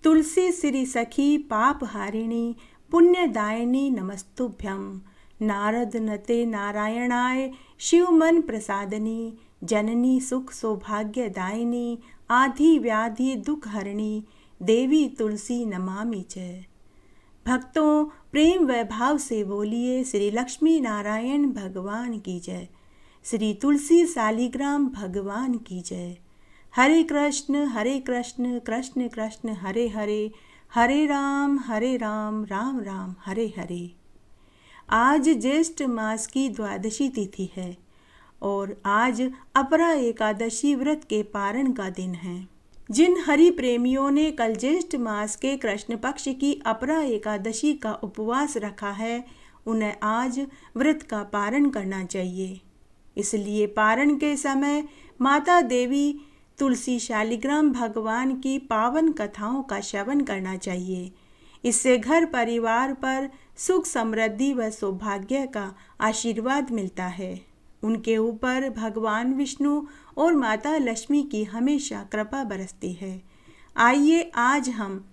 तुलसी श्री सखी पाप हारिणी पुण्यदायिनी नमस्तुभ्यं। नारद नते नारायणाय शिव मन प्रसादनी जननी सुख सौभाग्यदायिनी आधि व्याधि दुख हरिणी देवी तुलसी नमामि च। भक्तों, प्रेम व भाव से बोलिए श्री लक्ष्मी नारायण भगवान की जय, श्री तुलसी शालिग्राम भगवान की जय। हरे कृष्ण कृष्ण कृष्ण हरे हरे, हरे राम राम राम हरे हरे। आज ज्येष्ठ मास की द्वादशी तिथि है और आज अपरा एकादशी व्रत के पारण का दिन है। जिन हरि प्रेमियों ने कल ज्येष्ठ मास के कृष्ण पक्ष की अपरा एकादशी का उपवास रखा है, उन्हें आज व्रत का पारण करना चाहिए। इसलिए पारण के समय माता देवी तुलसी शालिग्राम भगवान की पावन कथाओं का श्रवण करना चाहिए। इससे घर परिवार पर सुख समृद्धि व सौभाग्य का आशीर्वाद मिलता है। उनके ऊपर भगवान विष्णु और माता लक्ष्मी की हमेशा कृपा बरसती है। आइए आज हम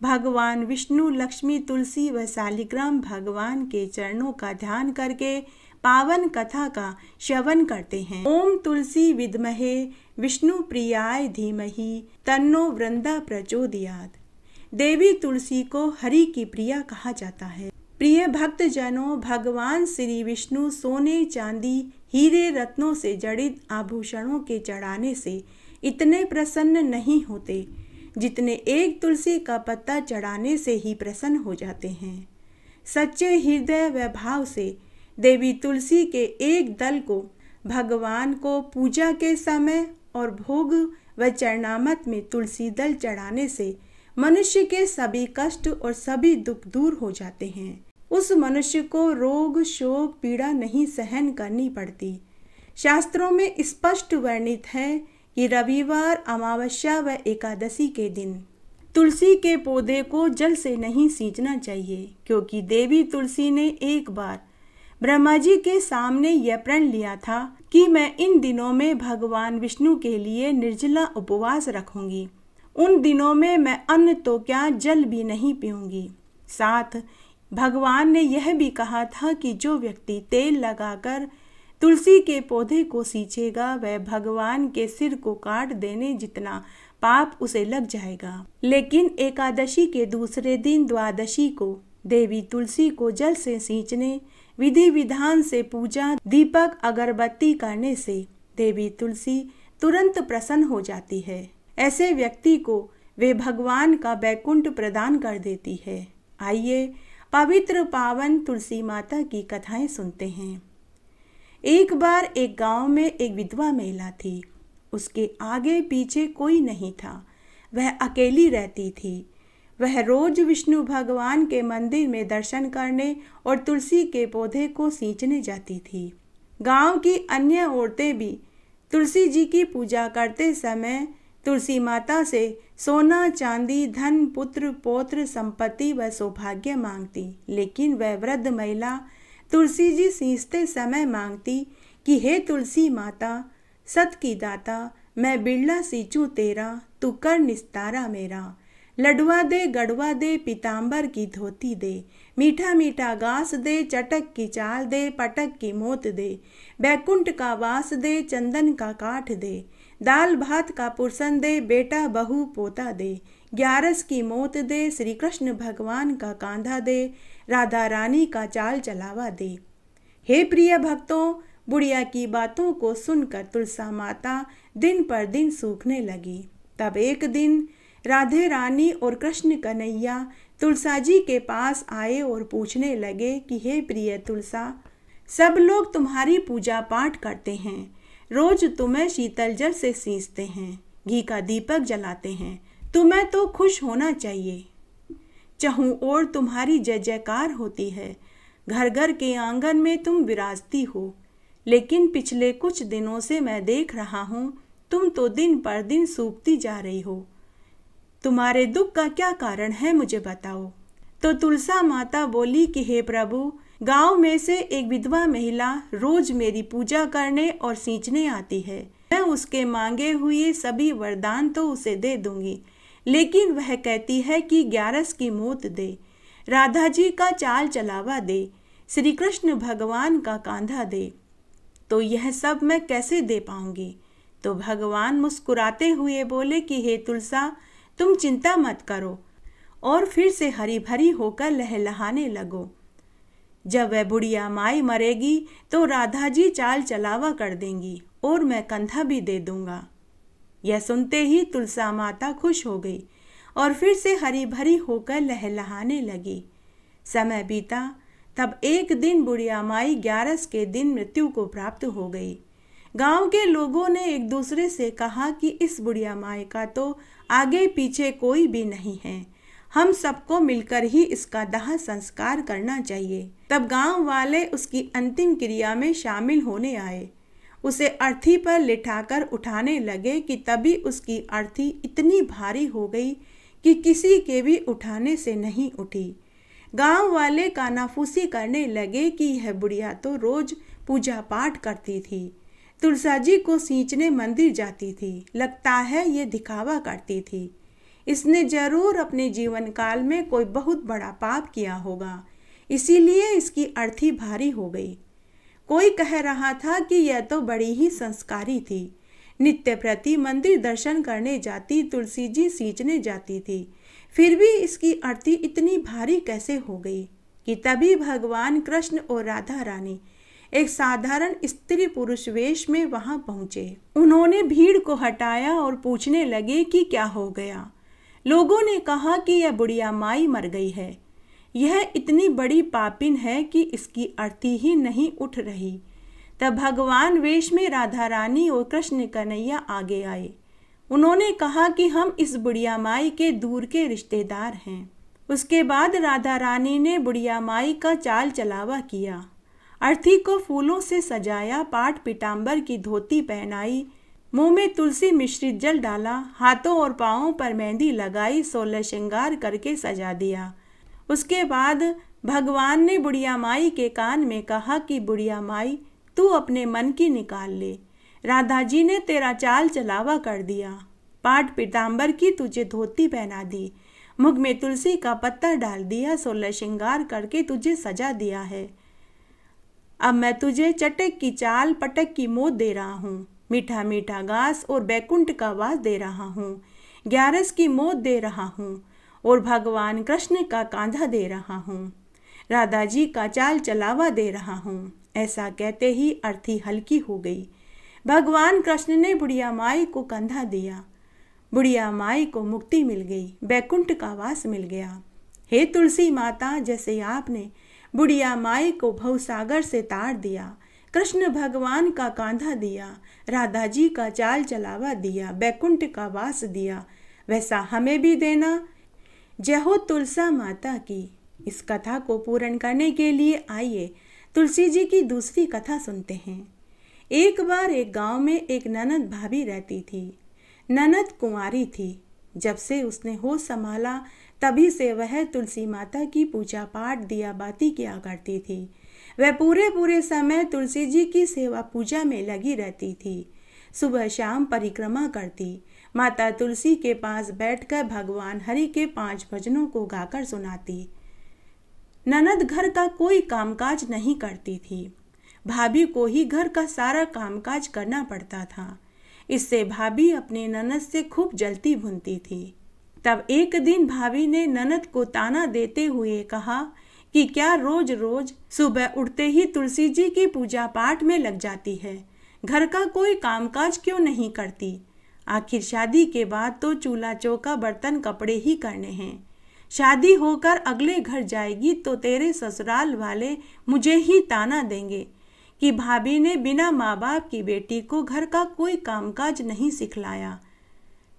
भगवान विष्णु, लक्ष्मी, तुलसी व शालिग्राम भगवान के चरणों का ध्यान करके पावन कथा का श्रवण करते हैं। ओम तुलसी विद्महे विष्णु प्रियाय धीमहि तन्नो वृंदा प्रचोदयात्। देवी तुलसी को हरि की प्रिया कहा जाता है। प्रिय भक्त जनों, भगवान श्री विष्णु सोने, चांदी, हीरे, रत्नों से जड़ित आभूषणों के चढ़ाने से इतने प्रसन्न नहीं होते जितने एक तुलसी का पत्ता चढ़ाने से ही प्रसन्न हो जाते हैं। सच्चे हृदय व भाव से देवी तुलसी के एक दल को भगवान को पूजा के समय और भोग व चरणामत में तुलसी दल चढ़ाने से मनुष्य के सभी कष्ट और सभी दुख दूर हो जाते हैं। उस मनुष्य को रोग, शोक, पीड़ा नहीं सहन करनी पड़ती। शास्त्रों में स्पष्ट वर्णित है कि रविवार, अमावस्या व एकादशी के दिन तुलसी के पौधे को जल से नहीं सींचना चाहिए, क्योंकि देवी तुलसी ने एक बार ब्रह्मा जी के सामने यह प्रण लिया था कि मैं इन दिनों में भगवान विष्णु के लिए निर्जला उपवास रखूंगी। उन दिनों में मैं अन्न तो क्या, जल भी नहीं पीऊंगी। साथ भगवान ने यह भी कहा था कि जो व्यक्ति तेल लगाकर तुलसी के पौधे को सींचेगा वह भगवान के सिर को काट देने जितना पाप उसे लग जाएगा। लेकिन एकादशी के दूसरे दिन द्वादशी को देवी तुलसी को जल से सींचने, विधि विधान से पूजा, दीपक, अगरबत्ती करने से देवी तुलसी तुरंत प्रसन्न हो जाती है। ऐसे व्यक्ति को वे भगवान का वैकुंठ प्रदान कर देती है। आइए पवित्र पावन तुलसी माता की कथाएं सुनते हैं। एक बार एक गांव में एक विधवा महिला थी। उसके आगे पीछे कोई नहीं था। वह अकेली रहती थी। वह रोज विष्णु भगवान के मंदिर में दर्शन करने और तुलसी के पौधे को सींचने जाती थी। गांव की अन्य औरतें भी तुलसी जी की पूजा करते समय तुलसी माता से सोना, चांदी, धन, पुत्र, पौत्र, संपत्ति व सौभाग्य मांगती। लेकिन वह वृद्ध महिला तुलसी जी सींचते समय मांगती कि हे तुलसी माता, सत की दाता, मैं बिरला सींचूं तेरा, तू कर निस्तारा मेरा। लडवा दे, गड़वा दे, पीताम्बर की धोती दे, मीठा मीठा घास दे, चटक की चाल दे, पटक की मोत दे, बैकुंठ का वास दे, चंदन का काठ दे, दाल भात का पुरसन दे, बेटा बहू पोता दे, 11 की मोत दे, श्री कृष्ण भगवान का कांधा दे, राधा रानी का चाल चलावा दे। हे प्रिय भक्तों, बुढ़िया की बातों को सुनकर तुलसा माता दिन पर दिन सूखने लगी। तब एक दिन राधे रानी और कृष्ण कन्हैया तुलसा जी के पास आए और पूछने लगे कि हे प्रिय तुलसा, सब लोग तुम्हारी पूजा पाठ करते हैं, रोज तुम्हें शीतल जल से सींचते हैं, घी का दीपक जलाते हैं, तुम्हें तो खुश होना चाहिए। चहूं और तुम्हारी जय जयकार होती है, घर घर के आंगन में तुम विराजती हो। लेकिन पिछले कुछ दिनों से मैं देख रहा हूँ तुम तो दिन पर दिन सूखती जा रही हो। तुम्हारे दुख का क्या कारण है, मुझे बताओ। तो तुलसा माता बोली कि हे प्रभु, गांव में से एक विधवा महिला रोज मेरी पूजा करने और सींचने आती है। मैं उसके मांगे हुए सभी वरदान तो उसे दे दूंगी, लेकिन वह कहती है कि ग्यारस की मौत दे, राधा जी का चाल चलावा दे, श्री कृष्ण भगवान का कांधा दे, तो यह सब मैं कैसे दे पाऊंगी। तो भगवान मुस्कुराते हुए बोले कि हे तुलसा, तुम चिंता मत करो और फिर से हरी भरी होकर लहलहाने लगो। जब वह बुढ़िया माई मरेगी तो राधा जी चाल चलावा कर देंगी और मैं कंधा भी दे दूंगा। यह सुनते ही तुलसा माता खुश हो गई और फिर से हरी भरी होकर लहलहाने लगी। समय बीता, तब एक दिन बुढ़िया माई ग्यारस के दिन मृत्यु को प्राप्त हो गई। गांव के लोगों ने एक दूसरे से कहा कि इस बुढ़िया माई का तो आगे पीछे कोई भी नहीं है, हम सबको मिलकर ही इसका दाह संस्कार करना चाहिए। तब गांव वाले उसकी अंतिम क्रिया में शामिल होने आए। उसे अर्थी पर लिटाकर उठाने लगे कि तभी उसकी अर्थी इतनी भारी हो गई कि किसी के भी उठाने से नहीं उठी। गांव वाले कानाफूसी करने लगे कि यह बुढ़िया तो रोज पूजा पाठ करती थी, तुलसा जी को सींचने मंदिर जाती थी, लगता है ये दिखावा करती थी, इसने जरूर अपने जीवन काल में कोई बहुत बड़ा पाप किया होगा, इसीलिए इसकी अर्थी भारी हो गई। कोई कह रहा था कि यह तो बड़ी ही संस्कारी थी, नित्य प्रति मंदिर दर्शन करने जाती, तुलसी जी सींचने जाती थी, फिर भी इसकी अर्थी इतनी भारी कैसे हो गई। कि तभी भगवान कृष्ण और राधा रानी एक साधारण स्त्री पुरुष वेश में वहां पहुंचे। उन्होंने भीड़ को हटाया और पूछने लगे कि क्या हो गया। लोगों ने कहा कि यह बुढ़िया माई मर गई है, यह इतनी बड़ी पापिन है कि इसकी अर्थी ही नहीं उठ रही। तब भगवान वेश में राधा रानी और कृष्ण कन्हैया आगे आए। उन्होंने कहा कि हम इस बुढ़िया माई के दूर के रिश्तेदार हैं। उसके बाद राधा रानी ने बुढ़िया माई का चाल चलावा किया, अर्थी को फूलों से सजाया, पाट पीताम्बर की धोती पहनाई, मुंह में तुलसी मिश्रित जल डाला, हाथों और पांवों पर मेहंदी लगाई, 16 श्रृंगार करके सजा दिया। उसके बाद भगवान ने बुढ़िया माई के कान में कहा कि बुढ़िया माई, तू अपने मन की निकाल ले, राधा जी ने तेरा चाल चलावा कर दिया, पाट पीताम्बर की तुझे धोती पहना दी, मुख में तुलसी का पत्ता डाल दिया, 16 श्रृंगार करके तुझे सजा दिया है। अब मैं तुझे चटक की चाल पटक की मौत दे रहा हूँ, मीठा मीठा घास और बैकुंठ का वास दे रहा हूँ, ग्यारस की मौत दे रहा हूँ और भगवान कृष्ण का कांधा दे रहा हूँ, राधा जी का चाल चलावा दे रहा हूँ। ऐसा कहते ही अर्थी हल्की हो गई। भगवान कृष्ण ने बुढ़िया माई को कंधा दिया, बुढ़िया माई को मुक्ति मिल गई, बैकुंठ का वास मिल गया। हे तुलसी माता, जैसे आपने बुढ़िया माई को भवसागर से तार दिया, कृष्ण भगवान का कांधा दिया, राधा जी का चाल चलावा दिया, बैकुंठ का वास दिया, वैसा हमें भी देना। जय हो तुलसा माता की। इस कथा को पूर्ण करने के लिए आइए तुलसी जी की दूसरी कथा सुनते हैं। एक बार एक गांव में एक ननद भाभी रहती थी। ननद कुंवारी थी। जब से उसने होश संभाला तभी से वह तुलसी माता की पूजा पाठ दिया बाती किया करती थी। वह पूरे समय तुलसी जी की सेवा पूजा में लगी रहती थी। सुबह शाम परिक्रमा करती, माता तुलसी के पास बैठकर भगवान हरि के 5 भजनों को गाकर सुनाती। ननद घर का कोई कामकाज नहीं करती थी, भाभी को ही घर का सारा कामकाज करना पड़ता था। इससे भाभी अपने ननद से खूब जलती भुनती थी। तब एक दिन भाभी ने ननद को ताना देते हुए कहा कि क्या रोज रोज सुबह उठते ही तुलसी जी की पूजा पाठ में लग जाती है, घर का कोई कामकाज क्यों नहीं करती? आखिर शादी के बाद तो चूल्हा चौका बर्तन कपड़े ही करने हैं। शादी होकर अगले घर जाएगी तो तेरे ससुराल वाले मुझे ही ताना देंगे कि भाभी ने बिना माँ बाप की बेटी को घर का कोई कामकाज नहीं सिखलाया।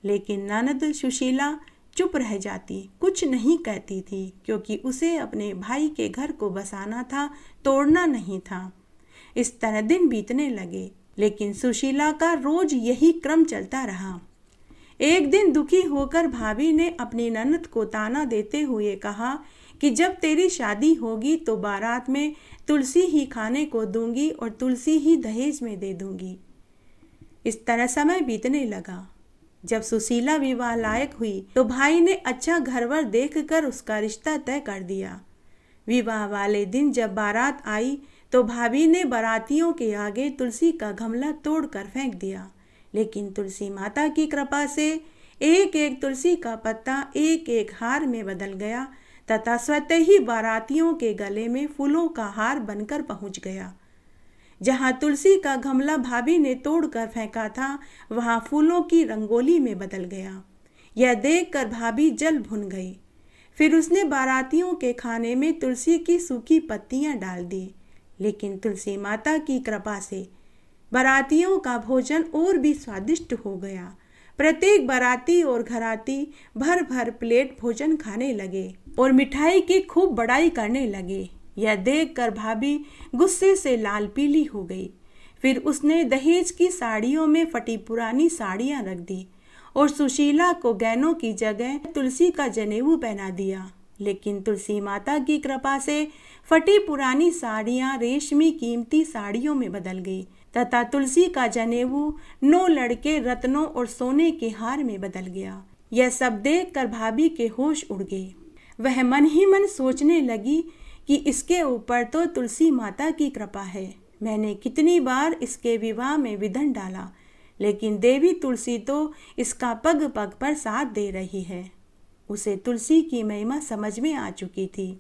लेकिन ननद सुशीला चुप रह जाती, कुछ नहीं कहती थी, क्योंकि उसे अपने भाई के घर को बसाना था, तोड़ना नहीं था। इस तरह दिन बीतने लगे, लेकिन सुशीला का रोज यही क्रम चलता रहा। एक दिन दुखी होकर भाभी ने अपनी ननद को ताना देते हुए कहा कि जब तेरी शादी होगी तो बारात में तुलसी ही खाने को दूंगी और तुलसी ही दहेज में दे दूंगी। इस तरह समय बीतने लगा। जब सुशीला विवाह लायक हुई तो भाई ने अच्छा घरवर देखकर उसका रिश्ता तय कर दिया। विवाह वाले दिन जब बारात आई तो भाभी ने बारातियों के आगे तुलसी का गमला तोड़कर फेंक दिया, लेकिन तुलसी माता की कृपा से एक एक तुलसी का पत्ता एक एक हार में बदल गया तथा स्वतः ही बारातियों के गले में फूलों का हार बनकर पहुंच गया। जहां तुलसी का गमला भाभी ने तोड़कर फेंका था, वहां फूलों की रंगोली में बदल गया। यह देखकर भाभी जल भुन गई। फिर उसने बारातियों के खाने में तुलसी की सूखी पत्तियां डाल दी, लेकिन तुलसी माता की कृपा से बारातियों का भोजन और भी स्वादिष्ट हो गया। प्रत्येक बाराती और घराती भर भर प्लेट भोजन खाने लगे और मिठाई की खूब बड़ाई करने लगे। यह देखकर भाभी गुस्से से लाल पीली हो गई। फिर उसने दहेज की साड़ियों में फटी पुरानी साड़ियां रख दी और सुशीला को गहनों की जगह तुलसी का जनेऊ पहना दिया। लेकिन तुलसी माता की कृपा से फटी पुरानी साड़ियां रेशमी कीमती साड़ियों में बदल गई तथा तुलसी का जनेऊ 9 लड़के रत्नों और सोने के हार में बदल गया। यह सब देखकर भाभी के होश उड़ गए। वह मन ही मन सोचने लगी कि इसके ऊपर तो तुलसी माता की कृपा है। मैंने कितनी बार इसके विवाह में विघ्न डाला, लेकिन देवी तुलसी तो इसका पग पग पर साथ दे रही है। उसे तुलसी की महिमा समझ में आ चुकी थी।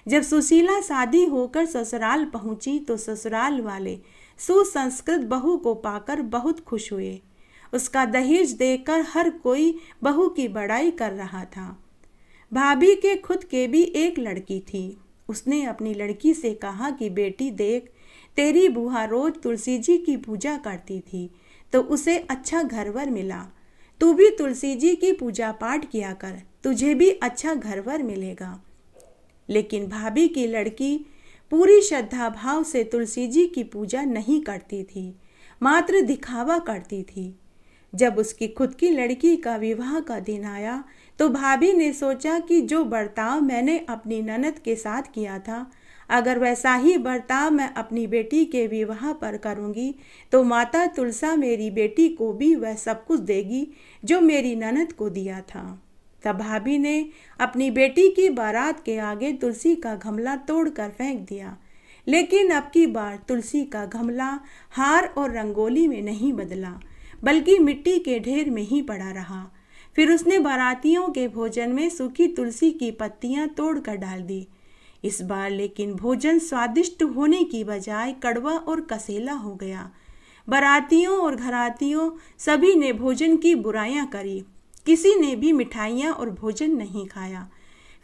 जब सुशीला शादी होकर ससुराल पहुंची तो ससुराल वाले सुसंस्कृत बहू को पाकर बहुत खुश हुए। उसका दहेज देखकर हर कोई बहू की बड़ाई कर रहा था। भाभी के खुद के भी एक लड़की थी। उसने अपनी लड़की से कहा कि बेटी देख, तेरी बुआ रोज तुलसी जी की पूजा करती थी तो उसे अच्छा घरवर मिला। तू भी तुलसी जी की पूजा पाठ किया कर, तुझे भी अच्छा घरवर मिलेगा। लेकिन भाभी की लड़की पूरी श्रद्धा भाव से तुलसी जी की पूजा नहीं करती थी, मात्र दिखावा करती थी। जब उसकी खुद की लड़की का विवाह का दिन आया तो भाभी ने सोचा कि जो बर्ताव मैंने अपनी ननद के साथ किया था, अगर वैसा ही बर्ताव मैं अपनी बेटी के विवाह पर करूंगी तो माता तुलसा मेरी बेटी को भी वह सब कुछ देगी जो मेरी ननद को दिया था। तब भाभी ने अपनी बेटी की बारात के आगे तुलसी का गमला तोड़कर फेंक दिया, लेकिन अब की बार तुलसी का गमला हार और रंगोली में नहीं बदला, बल्कि मिट्टी के ढेर में ही पड़ा रहा। फिर उसने बारातियों के भोजन में सूखी तुलसी की पत्तियां तोड़कर डाल दी। इस बार लेकिन भोजन स्वादिष्ट होने की बजाय कड़वा और कसेला हो गया। बारातियों और घरातियों सभी ने भोजन की बुराइयां करी, किसी ने भी मिठाइयाँ और भोजन नहीं खाया।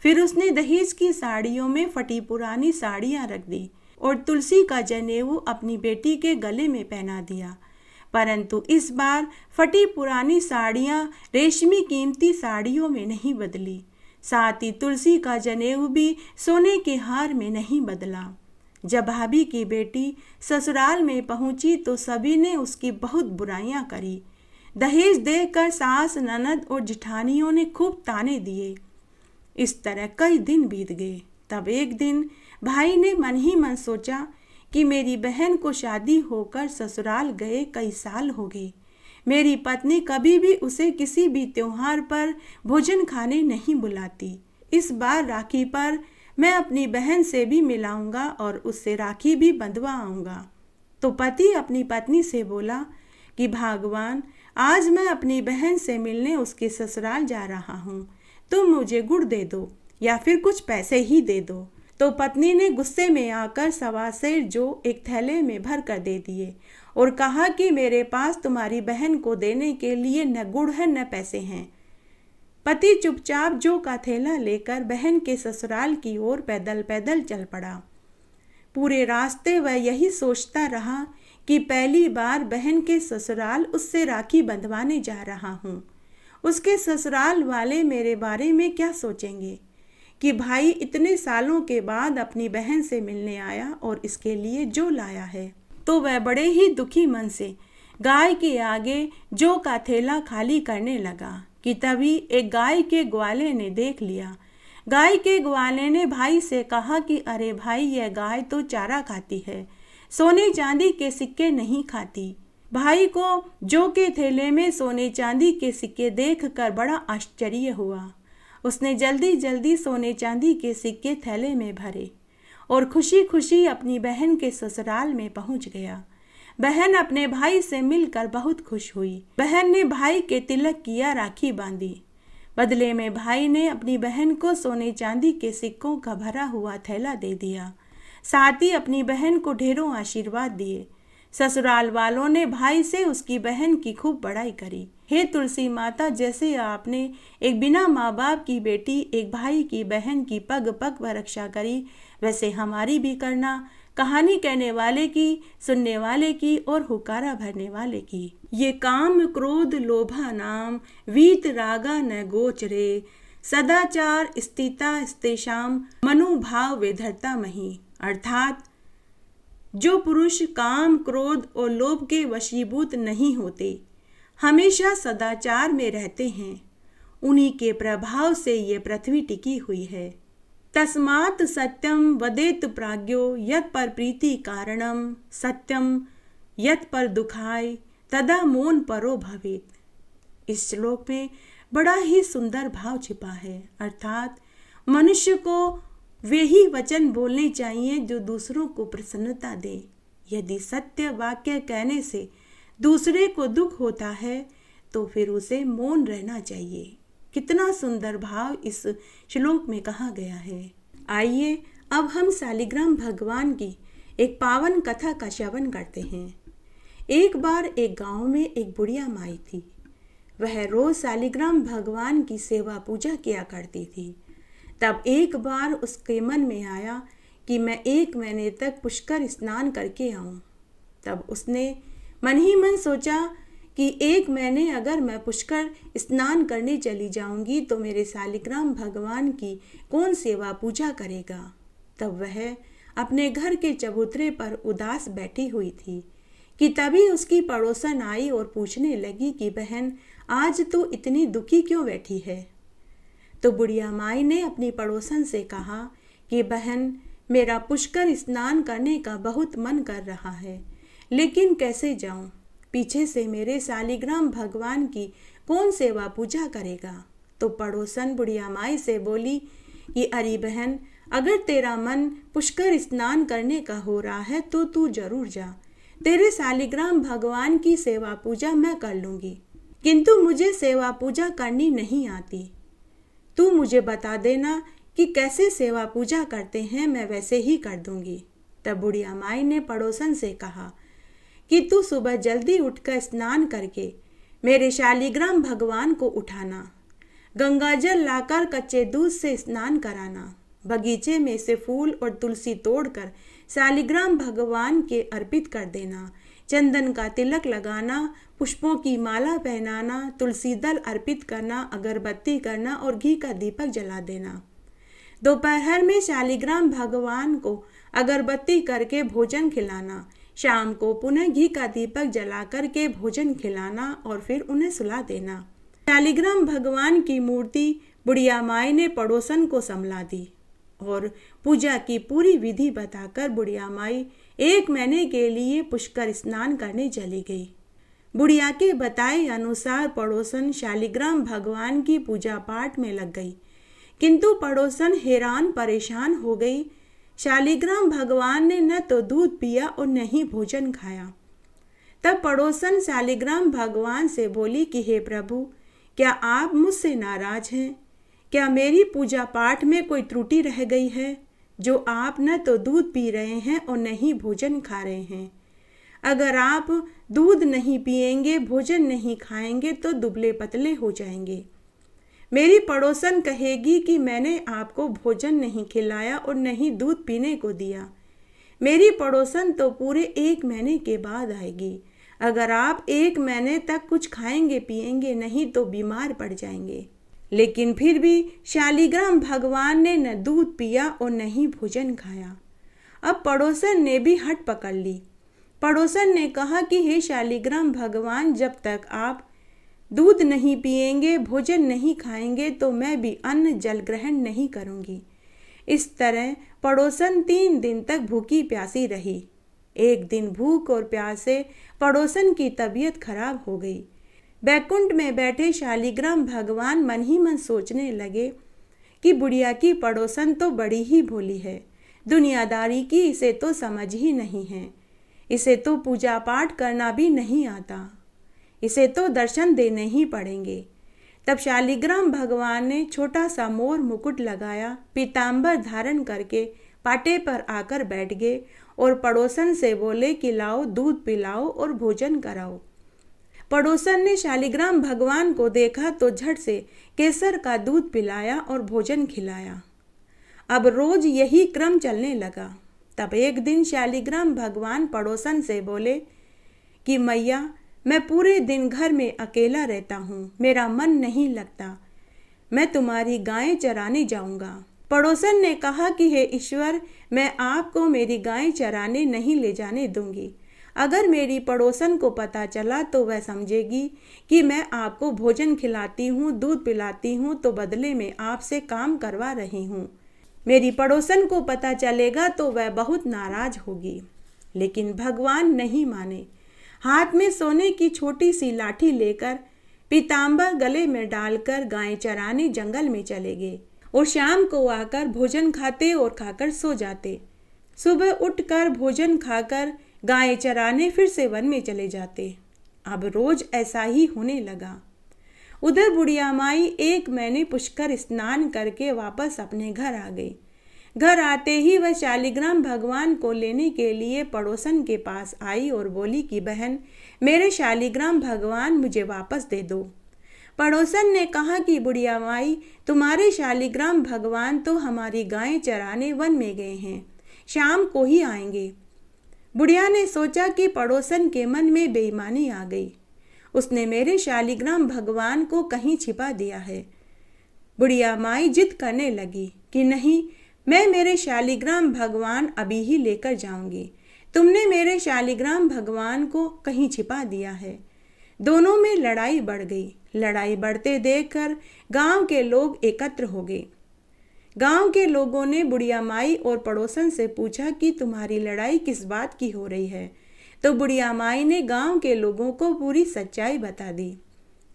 फिर उसने दहेज की साड़ियों में फटी पुरानी साड़ियाँ रख दी और तुलसी का जनेऊ अपनी बेटी के गले में पहना दिया। परंतु इस बार फटी पुरानी साड़ियाँ रेशमी कीमती साड़ियों में नहीं बदली, साथ ही तुलसी का जनेऊ भी सोने के हार में नहीं बदला। जब भाभी की बेटी ससुराल में पहुंची तो सभी ने उसकी बहुत बुराइयां करी। दहेज देकर सास, ननद और जिठानियों ने खूब ताने दिए। इस तरह कई दिन बीत गए। तब एक दिन भाई ने मन ही मन सोचा कि मेरी बहन को शादी होकर ससुराल गए कई साल हो गए। मेरी पत्नी कभी भी उसे किसी भी त्योहार पर भोजन खाने नहीं बुलाती। इस बार राखी पर मैं अपनी बहन से भी मिलाऊंगा और उससे राखी भी बंधवा आऊंगा। तो पति अपनी पत्नी से बोला कि भगवान, आज मैं अपनी बहन से मिलने उसके ससुराल जा रहा हूँ, तुम मुझे गुड़ दे दो या फिर कुछ पैसे ही दे दो। तो पत्नी ने गुस्से में आकर 1.25 सेर जो एक थैले में भर कर दे दिए और कहा कि मेरे पास तुम्हारी बहन को देने के लिए न गुड़ है न पैसे हैं। पति चुपचाप जो का थैला लेकर बहन के ससुराल की ओर पैदल पैदल चल पड़ा। पूरे रास्ते वह यही सोचता रहा कि पहली बार बहन के ससुराल उससे राखी बंधवाने जा रहा हूँ। उसके ससुराल वाले मेरे बारे में क्या सोचेंगे कि भाई इतने सालों के बाद अपनी बहन से मिलने आया और इसके लिए जो लाया है। तो वह बड़े ही दुखी मन से गाय के आगे जो का थैला खाली करने लगा कि तभी एक गाय के ग्वाले ने देख लिया। गाय के ग्वाले ने भाई से कहा कि अरे भाई, यह गाय तो चारा खाती है, सोने चांदी के सिक्के नहीं खाती। भाई को जौ के थैले में सोने चांदी के सिक्के देखकर बड़ा आश्चर्य हुआ। उसने जल्दी जल्दी सोने चांदी के सिक्के थैले में भरे और खुशी खुशी अपनी बहन के ससुराल में पहुंच गया। बहन अपने भाई से मिलकर बहुत खुश हुई। बहन ने भाई के तिलक किया, राखी बांधी। बदले में भाई ने अपनी बहन को सोने चांदी के सिक्कों का भरा हुआ थैला दे दिया। साथ ही अपनी बहन को ढेरों आशीर्वाद दिए। ससुराल वालों ने भाई से उसकी बहन की खूब बड़ाई करी। हे तुलसी माता, जैसे आपने एक बिना माँ बाप की बेटी, एक भाई की बहन की पग पग पर रक्षा करी, वैसे हमारी भी करना। कहानी कहने वाले की, सुनने वाले की और हुकारा भरने वाले की। ये काम क्रोध लोभा नाम वीत रागा न गोचरे, सदाचार स्थिता स्तेषाम मनोभाव वेधरता मही। अर्थात जो पुरुष काम, क्रोध और लोभ के वशीभूत नहीं होते, हमेशा सदाचार में रहते हैं, उन्हीं के प्रभाव से ये पृथ्वी टिकी हुई है। तस्मात् सत्यम वदेत प्राज्ञो यत् पर प्रीति कारणम सत्यम यत् पर दुखाय तदा मौन परो भवेत। इस श्लोक में बड़ा ही सुंदर भाव छिपा है। अर्थात मनुष्य को वे ही वचन बोलने चाहिए जो दूसरों को प्रसन्नता दे। यदि सत्य वाक्य कहने से दूसरे को दुख होता है तो फिर उसे मौन रहना चाहिए। कितना सुंदर भाव इस श्लोक में कहा गया है। आइए अब हम शालिग्राम भगवान की एक पावन कथा का श्रवण करते हैं। एक बार एक गांव में एक बुढ़िया माई थी। वह रोज शालिग्राम भगवान की सेवा पूजा किया करती थी। तब एक बार उसके मन में आया कि मैं 1 महीने तक पुष्कर स्नान करके आऊं। तब उसने मन ही मन सोचा कि 1 महीने अगर मैं पुष्कर स्नान करने चली जाऊंगी तो मेरे शालिग्राम भगवान की कौन सेवा पूजा करेगा। तब वह अपने घर के चबूतरे पर उदास बैठी हुई थी कि तभी उसकी पड़ोसन आई और पूछने लगी कि बहन, आज तो इतनी दुखी क्यों बैठी है। तो बुढ़िया माई ने अपनी पड़ोसन से कहा कि बहन, मेरा पुष्कर स्नान करने का बहुत मन कर रहा है, लेकिन कैसे जाऊं। पीछे से मेरे शालिग्राम भगवान की कौन सेवा पूजा करेगा। तो पड़ोसन बुढ़िया माई से बोली कि अरे बहन, अगर तेरा मन पुष्कर स्नान करने का हो रहा है तो तू जरूर जा। तेरे शालिग्राम भगवान की सेवा पूजा मैं कर लूंगी, किंतु मुझे सेवा पूजा करनी नहीं आती। तू मुझे बता देना कि कैसे सेवा पूजा करते हैं, मैं वैसे ही कर दूंगी। तब बुढ़िया माई ने पड़ोसन से कहा कि तू सुबह जल्दी उठकर स्नान करके मेरे शालिग्राम भगवान को उठाना, गंगाजल लाकर कच्चे दूध से स्नान कराना, बगीचे में से फूल और तुलसी तोड़कर शालिग्राम भगवान के अर्पित कर देना, चंदन का तिलक लगाना, पुष्पों की माला पहनाना, तुलसी दल अर्पित करना, अगरबत्ती करना और घी का दीपक जला देना। दोपहर में शालिग्राम भगवान को अगरबत्ती करके भोजन खिलाना, शाम को पुनः घी का दीपक जला करके भोजन खिलाना और फिर उन्हें सुला देना। शालिग्राम भगवान की मूर्ति बुढ़िया माई ने पड़ोसन को संभला दी और पूजा की पूरी विधि बताकर बुढ़िया माई 1 महीने के लिए पुष्कर स्नान करने चली गई। बुढ़िया के बताए अनुसार पड़ोसन शालिग्राम भगवान की पूजा पाठ में लग गई, किंतु पड़ोसन हैरान परेशान हो गई। शालिग्राम भगवान ने न तो दूध पिया और न ही भोजन खाया। तब पड़ोसन शालिग्राम भगवान से बोली कि हे प्रभु, क्या आप मुझसे नाराज हैं? क्या मेरी पूजा पाठ में कोई त्रुटि रह गई है, जो आप न तो दूध पी रहे हैं और न ही भोजन खा रहे हैं? अगर आप दूध नहीं पिएंगे, भोजन नहीं खाएंगे तो दुबले पतले हो जाएंगे। मेरी पड़ोसन कहेगी कि मैंने आपको भोजन नहीं खिलाया और नहीं दूध पीने को दिया। मेरी पड़ोसन तो पूरे 1 महीने के बाद आएगी। अगर आप 1 महीने तक कुछ खाएंगे पिएंगे नहीं तो बीमार पड़ जाएंगे। लेकिन फिर भी शालिग्राम भगवान ने न दूध पिया और न ही भोजन खाया। अब पड़ोसन ने भी हट पकड़ ली। पड़ोसन ने कहा कि हे शालिग्राम भगवान, जब तक आप दूध नहीं पिएंगे, भोजन नहीं खाएंगे तो मैं भी अन्न जल ग्रहण नहीं करूंगी। इस तरह पड़ोसन 3 दिन तक भूखी प्यासी रही। एक दिन भूख और प्यास से पड़ोसन की तबीयत खराब हो गई। बैकुंठ में बैठे शालिग्राम भगवान मन ही मन सोचने लगे कि बुढ़िया की पड़ोसन तो बड़ी ही भोली है, दुनियादारी की इसे तो समझ ही नहीं है, इसे तो पूजा पाठ करना भी नहीं आता, इसे तो दर्शन देने ही पड़ेंगे। तब शालिग्राम भगवान ने छोटा सा मोर मुकुट लगाया, पीताम्बर धारण करके पाटे पर आकर बैठ गए और पड़ोसन से बोले कि लाओ दूध पिलाओ और भोजन कराओ। पड़ोसन ने शालिग्राम भगवान को देखा तो झट से केसर का दूध पिलाया और भोजन खिलाया। अब रोज यही क्रम चलने लगा। तब एक दिन शालिग्राम भगवान पड़ोसन से बोले कि मैया, मैं पूरे दिन घर में अकेला रहता हूँ, मेरा मन नहीं लगता, मैं तुम्हारी गायें चराने जाऊंगा। पड़ोसन ने कहा कि हे ईश्वर, मैं आपको मेरी गायें चराने नहीं ले जाने दूंगी। अगर मेरी पड़ोसन को पता चला तो वह समझेगी कि मैं आपको भोजन खिलाती हूँ, दूध पिलाती हूँ तो बदले में आपसे काम करवा रही हूँ। मेरी पड़ोसन को पता चलेगा तो वह बहुत नाराज होगी। लेकिन भगवान नहीं माने। हाथ में सोने की छोटी सी लाठी लेकर पीताम्बर गले में डालकर गायें चराने जंगल में चले गए और शाम को आकर भोजन खाते और खाकर सो जाते। सुबह उठकर भोजन खाकर गायें चराने फिर से वन में चले जाते। अब रोज ऐसा ही होने लगा। उधर बुढ़िया माई एक महीने पुष्कर स्नान करके वापस अपने घर आ गई। घर आते ही वह शालिग्राम भगवान को लेने के लिए पड़ोसन के पास आई और बोली कि बहन, मेरे शालिग्राम भगवान मुझे वापस दे दो। पड़ोसन ने कहा कि बुढ़िया माई, तुम्हारे शालिग्राम भगवान तो हमारी गायें चराने वन में गए हैं, शाम को ही आएंगे। बुढ़िया ने सोचा कि पड़ोसन के मन में बेईमानी आ गई, उसने मेरे शालिग्राम भगवान को कहीं छिपा दिया है। बुढ़िया माई जिद करने लगी कि नहीं, मैं मेरे शालिग्राम भगवान अभी ही लेकर जाऊंगी, तुमने मेरे शालिग्राम भगवान को कहीं छिपा दिया है। दोनों में लड़ाई बढ़ गई। लड़ाई बढ़ते देखकर गांव के लोग एकत्र हो गए। गांव के लोगों ने बुढ़िया माई और पड़ोसन से पूछा कि तुम्हारी लड़ाई किस बात की हो रही है। तो बुढ़िया माई ने गांव के लोगों को पूरी सच्चाई बता दी।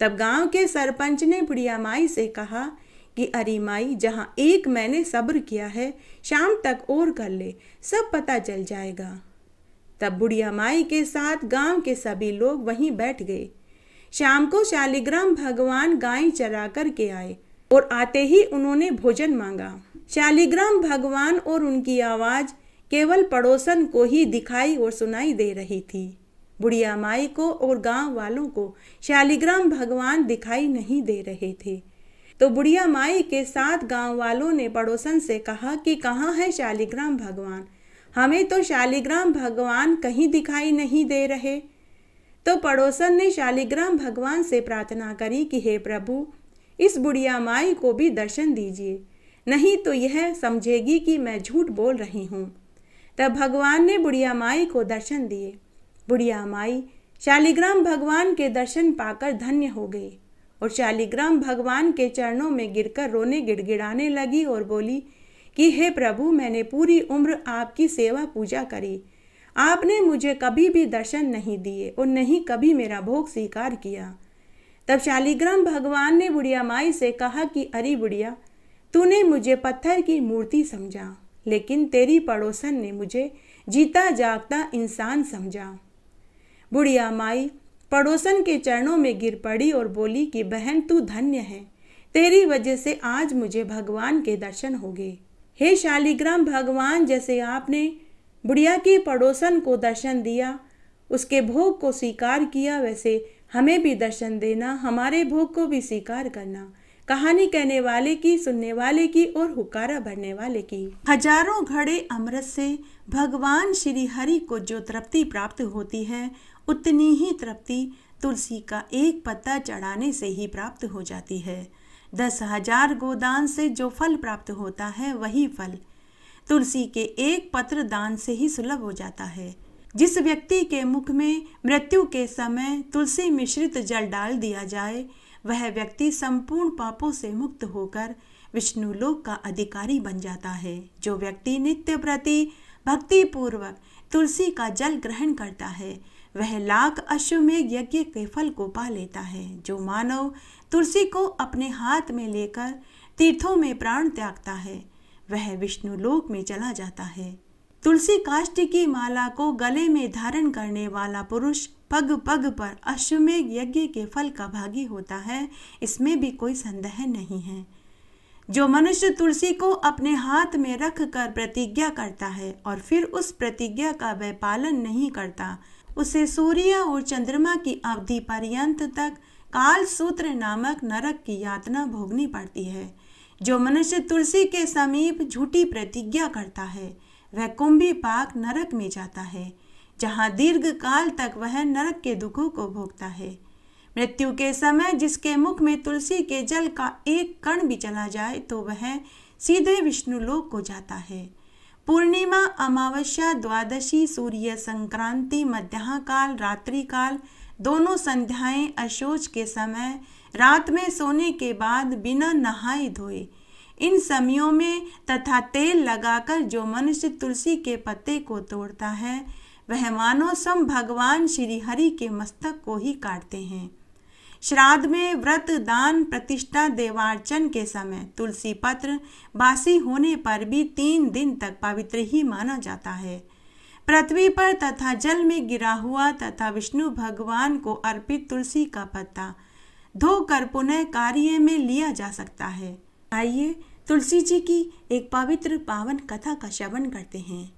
तब गांव के सरपंच ने बुढ़िया माई से कहा कि अरे माई, जहां एक मैंने सब्र किया है, शाम तक और कर ले, सब पता चल जाएगा। तब बुढ़िया माई के साथ गांव के सभी लोग वहीं बैठ गए। शाम को शालिग्राम भगवान गायें चरा कर के आए और आते ही उन्होंने भोजन मांगा। शालिग्राम भगवान और उनकी आवाज केवल पड़ोसन को ही दिखाई और सुनाई दे रही थी। बुढ़िया माई को और गांव वालों को शालिग्राम भगवान दिखाई नहीं दे रहे थे। तो बुढ़िया माई के साथ गांव वालों ने पड़ोसन से कहा कि कहाँ है शालिग्राम भगवान, हमें तो शालिग्राम भगवान कहीं दिखाई नहीं दे रहे। तो पड़ोसन ने शालिग्राम भगवान से प्रार्थना करी कि हे प्रभु, इस बुढ़िया माई को भी दर्शन दीजिए, नहीं तो यह समझेगी कि मैं झूठ बोल रही हूँ। तब भगवान ने बुढ़िया माई को दर्शन दिए। बुढ़िया माई शालिग्राम भगवान के दर्शन पाकर धन्य हो गई और शालिग्राम भगवान के चरणों में गिरकर रोने गिड़गिड़ाने लगी और बोली कि हे प्रभु, मैंने पूरी उम्र आपकी सेवा पूजा करी, आपने मुझे कभी भी दर्शन नहीं दिए और नहीं कभी मेरा भोग स्वीकार किया। तब शालिग्राम भगवान ने बुढ़िया माई से कहा कि अरे बुढ़िया, तूने मुझे पत्थर की मूर्ति समझा, लेकिन तेरी पड़ोसन ने मुझे जीता जागता इंसान समझा। बुढ़िया माई पड़ोसन के चरणों में गिर पड़ी और बोली कि बहन, तू धन्य है, तेरी वजह से आज मुझे भगवान के दर्शन हो गए। हे शालिग्राम भगवान, जैसे आपने बुढ़िया की पड़ोसन को दर्शन दिया, उसके भोग को स्वीकार किया, वैसे हमें भी दर्शन देना, हमारे भोग को भी स्वीकार करना। कहानी कहने वाले की, सुनने वाले की और हुक्कारा भरने वाले की। हजारों घड़े अमृत से भगवान श्री हरि को जो तृप्ति प्राप्त होती है, उतनी ही तृप्ति तुलसी का एक पत्ता चढ़ाने से ही प्राप्त हो जाती है। 10,000 गोदान से जो फल प्राप्त होता है, वही फल तुलसी के एक पत्र दान से ही सुलभ हो जाता है। जिस व्यक्ति के मुख में मृत्यु के समय तुलसी मिश्रित जल डाल दिया जाए, वह व्यक्ति संपूर्ण पापों से मुक्त होकर विष्णु लोक का अधिकारी बन जाता है। जो व्यक्ति नित्य प्रति भक्ति पूर्वक तुलसी का जल ग्रहण करता है वह लाख अश्वमेघ यज्ञ के फल को पा लेता है। जो मानव तुलसी को अपने हाथ में लेकर तीर्थों में प्राण त्यागता है वह विष्णु लोक में चला जाता है। तुलसी काष्ठ की माला को गले में धारण करने वाला पुरुष पग पग पर अश्वमेघ यज्ञ के फल का भागी होता है, इसमें भी कोई संदेह नहीं है। जो मनुष्य तुलसी को अपने हाथ में रख कर प्रतिज्ञा करता है और फिर उस प्रतिज्ञा का वह पालन नहीं करता, उसे सूर्य और चंद्रमा की अवधि पर्यंत तक काल सूत्र नामक नरक की यातना भोगनी पड़ती है। जो मनुष्य तुलसी के समीप झूठी प्रतिज्ञा करता है वह कुंभी पाक नरक में जाता है, जहाँ दीर्घ काल तक वह नरक के दुखों को भोगता है। मृत्यु के समय जिसके मुख में तुलसी के जल का एक कण भी चला जाए तो वह सीधे विष्णु लोक को जाता है। पूर्णिमा, अमावस्या, द्वादशी, सूर्य संक्रांति, मध्याह्न काल, रात्रि काल, दोनों संध्याएं, अशोच के समय, रात में सोने के बाद बिना नहाए धोए, इन समयों में तथा तेल लगाकर जो मनुष्य तुलसी के पत्ते को तोड़ता है वह मानो स्वयं भगवान श्री हरि के मस्तक को ही काटते हैं। श्राद्ध में, व्रत, दान, प्रतिष्ठा, देवार्चन के समय तुलसी पत्र बासी होने पर भी 3 दिन तक पवित्र ही माना जाता है। पृथ्वी पर तथा जल में गिरा हुआ तथा विष्णु भगवान को अर्पित तुलसी का पत्ता धोकर पुनः कार्य में लिया जा सकता है। आइए तुलसी जी की एक पवित्र पावन कथा का श्रवण करते हैं।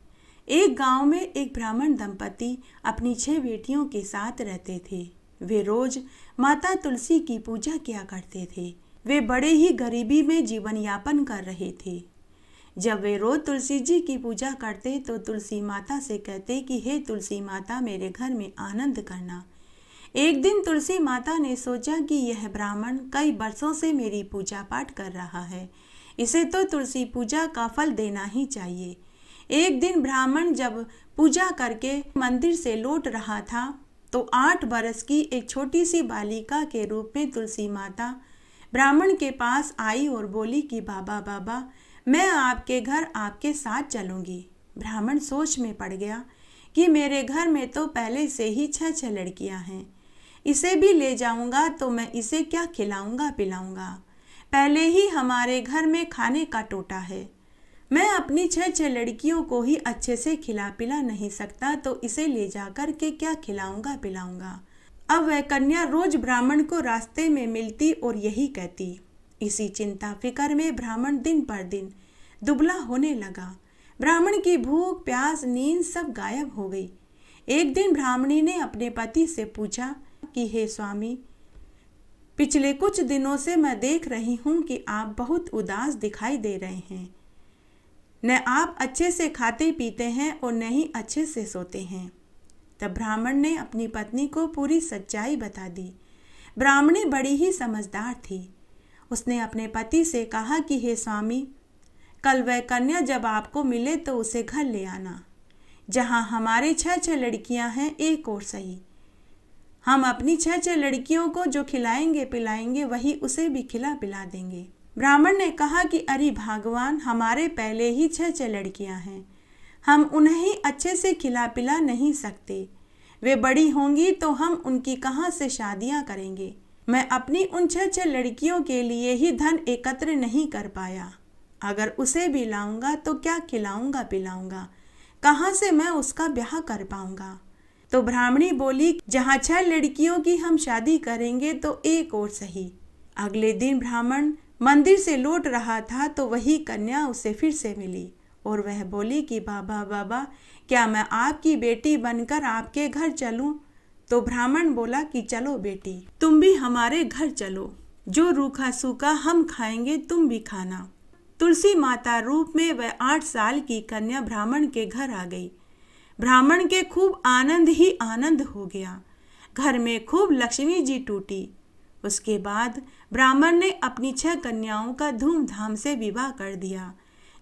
एक गांव में एक ब्राह्मण दंपति अपनी 6 बेटियों के साथ रहते थे। वे रोज माता तुलसी की पूजा किया करते थे। वे बड़े ही गरीबी में जीवन यापन कर रहे थे। जब वे रोज तुलसी जी की पूजा करते तो तुलसी माता से कहते कि हे तुलसी माता, मेरे घर में आनंद करना। एक दिन तुलसी माता ने सोचा कि यह ब्राह्मण कई वर्षों से मेरी पूजा पाठ कर रहा है, इसे तो तुलसी पूजा का फल देना ही चाहिए। एक दिन ब्राह्मण जब पूजा करके मंदिर से लौट रहा था तो 8 बरस की एक छोटी सी बालिका के रूप में तुलसी माता ब्राह्मण के पास आई और बोली कि बाबा बाबा, मैं आपके घर आपके साथ चलूँगी। ब्राह्मण सोच में पड़ गया कि मेरे घर में तो पहले से ही 6 लड़कियां हैं, इसे भी ले जाऊंगा तो मैं इसे क्या खिलाऊंगा पिलाऊंगा। पहले ही हमारे घर में खाने का टोटा है, मैं अपनी 6 लड़कियों को ही अच्छे से खिला पिला नहीं सकता तो इसे ले जाकर के क्या खिलाऊंगा पिलाऊंगा। अब वह कन्या रोज ब्राह्मण को रास्ते में मिलती और यही कहती। इसी चिंता फिक्र में ब्राह्मण दिन पर दिन दुबला होने लगा। ब्राह्मण की भूख, प्यास, नींद सब गायब हो गई। एक दिन ब्राह्मणी ने अपने पति से पूछा कि हे स्वामी, पिछले कुछ दिनों से मैं देख रही हूँ कि आप बहुत उदास दिखाई दे रहे हैं। न आप अच्छे से खाते पीते हैं और न ही अच्छे से सोते हैं। तब ब्राह्मण ने अपनी पत्नी को पूरी सच्चाई बता दी। ब्राह्मणी बड़ी ही समझदार थी। उसने अपने पति से कहा कि हे स्वामी, कल वह कन्या जब आपको मिले तो उसे घर ले आना। जहाँ हमारे 6 लड़कियाँ हैं, एक और सही, हम अपनी 6 लड़कियों को जो खिलाएंगे पिलाएंगे वही उसे भी खिला पिला देंगे। ब्राह्मण ने कहा कि अरे भगवान, हमारे पहले ही 6 लड़कियां हैं, हम उन्हें ही अच्छे से खिला पिला नहीं सकते। वे बड़ी होंगी तो हम उनकी कहाँ से शादियां करेंगे। मैं अपनी उन 6 लड़कियों के लिए ही धन एकत्र नहीं कर पाया। अगर उसे भी लाऊंगा तो क्या खिलाऊंगा पिलाऊंगा, कहाँ से मैं उसका ब्याह कर पाऊंगा। तो ब्राह्मणी बोली, जहाँ 6 लड़कियों की हम शादी करेंगे तो एक और सही। अगले दिन ब्राह्मण मंदिर से लौट रहा था तो वही कन्या उसे फिर से मिली और वह बोली कि बाबा बाबा, क्या मैं आपकी बेटी बनकर आपके घर चलूं? तो ब्राह्मण बोला कि चलो बेटी, तुम भी हमारे घर चलो, जो रूखा सूखा हम खाएंगे तुम भी खाना। तुलसी माता रूप में वह 8 साल की कन्या ब्राह्मण के घर आ गई। ब्राह्मण के खूब आनंद ही आनंद हो गया। घर में खूब लक्ष्मी जी टूटी। उसके बाद ब्राह्मण ने अपनी 6 कन्याओं का धूमधाम से विवाह कर दिया।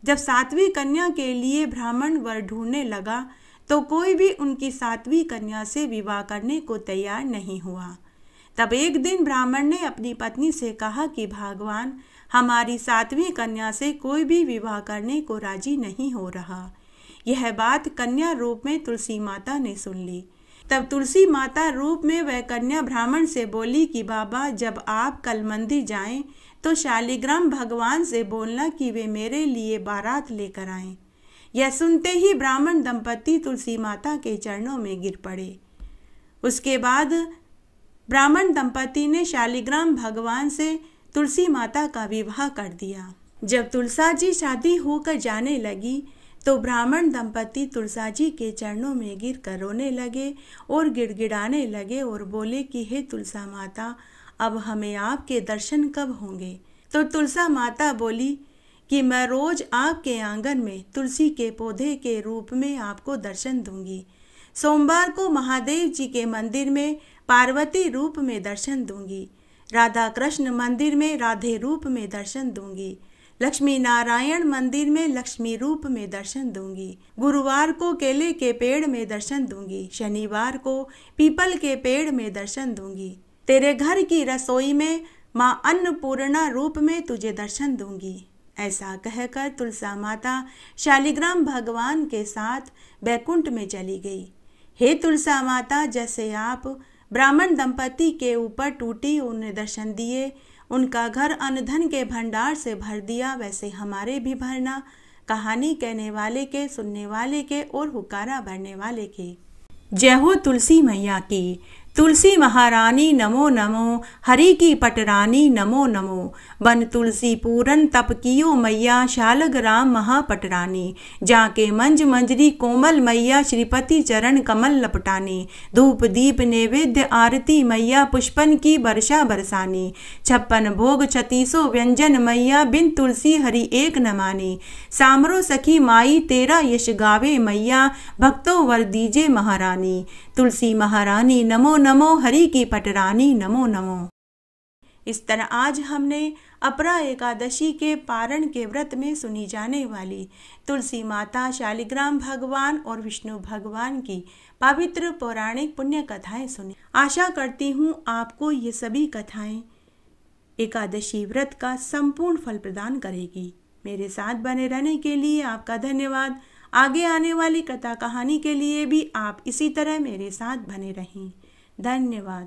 जब 7वीं कन्या के लिए ब्राह्मण वर ढूंढने लगा तो कोई भी उनकी 7वीं कन्या से विवाह करने को तैयार नहीं हुआ। तब एक दिन ब्राह्मण ने अपनी पत्नी से कहा कि भगवान, हमारी 7वीं कन्या से कोई भी विवाह करने को राजी नहीं हो रहा। यह बात कन्या रूप में तुलसी माता ने सुन ली। तब तुलसी माता रूप में वह कन्या ब्राह्मण से बोली कि बाबा, जब आप कल मंदिर जाएं तो शालिग्राम भगवान से बोलना कि वे मेरे लिए बारात लेकर आएं। यह सुनते ही ब्राह्मण दंपति तुलसी माता के चरणों में गिर पड़े। उसके बाद ब्राह्मण दंपति ने शालिग्राम भगवान से तुलसी माता का विवाह कर दिया। जब तुलसा जी शादी होकर जाने लगी तो ब्राह्मण दंपति तुलसा जी के चरणों में गिरकर रोने लगे और गिड़गिड़ाने लगे और बोले कि हे तुलसा माता, अब हमें आपके दर्शन कब होंगे। तो तुलसा माता बोली कि मैं रोज आपके आंगन में तुलसी के पौधे के रूप में आपको दर्शन दूंगी। सोमवार को महादेव जी के मंदिर में पार्वती रूप में दर्शन दूंगी। राधा कृष्ण मंदिर में राधे रूप में दर्शन दूंगी। लक्ष्मी नारायण मंदिर में लक्ष्मी रूप में दर्शन दूंगी। गुरुवार को केले के पेड़ में दर्शन दूंगी। शनिवार को पीपल के पेड़ में दर्शन दूंगी। तेरे घर की रसोई में माँ अन्नपूर्णा रूप में तुझे दर्शन दूंगी। ऐसा कहकर तुलसा माता शालिग्राम भगवान के साथ बैकुंठ में चली गई। हे तुलसा माता, जैसे आप ब्राह्मण दंपति के ऊपर टूटी, उन्हें दर्शन दिए, उनका घर अन्न के भंडार से भर दिया, वैसे हमारे भी भरना, कहानी कहने वाले के, सुनने वाले के और हुकारा भरने वाले के। जय हो तुलसी मैया की। तुलसी महारानी नमो नमो, हरि की पटरानी नमो नमो। बन तुलसी पूरन तप कियो मैया, शालग्राम महापटरानी। जाके मंज मंजरी कोमल मैया, श्रीपति चरण कमल लपटानी। धूप दीप नैवेद्य आरती मैया, पुष्पन की वर्षा बरसानी। 56 भोग 36 व्यंजन मैया, बिन तुलसी हरि एक न मानी। सामरो सखी माई तेरा यश गावे मैया, भक्तों वर दीजे महारानी। तुलसी महारानी नमो नमो, हरि की पटरानी नमो नमो। इस तरह आज हमने अपरा एकादशी के पारण के व्रत में सुनी जाने वाली तुलसी माता, शालिग्राम भगवान और विष्णु भगवान की पवित्र पौराणिक पुण्य कथाएं सुनी। आशा करती हूँ आपको ये सभी कथाएं एकादशी व्रत का संपूर्ण फल प्रदान करेगी। मेरे साथ बने रहने के लिए आपका धन्यवाद। आगे आने वाली कथा कहानी के लिए भी आप इसी तरह मेरे साथ बने रहें। धन्यवाद।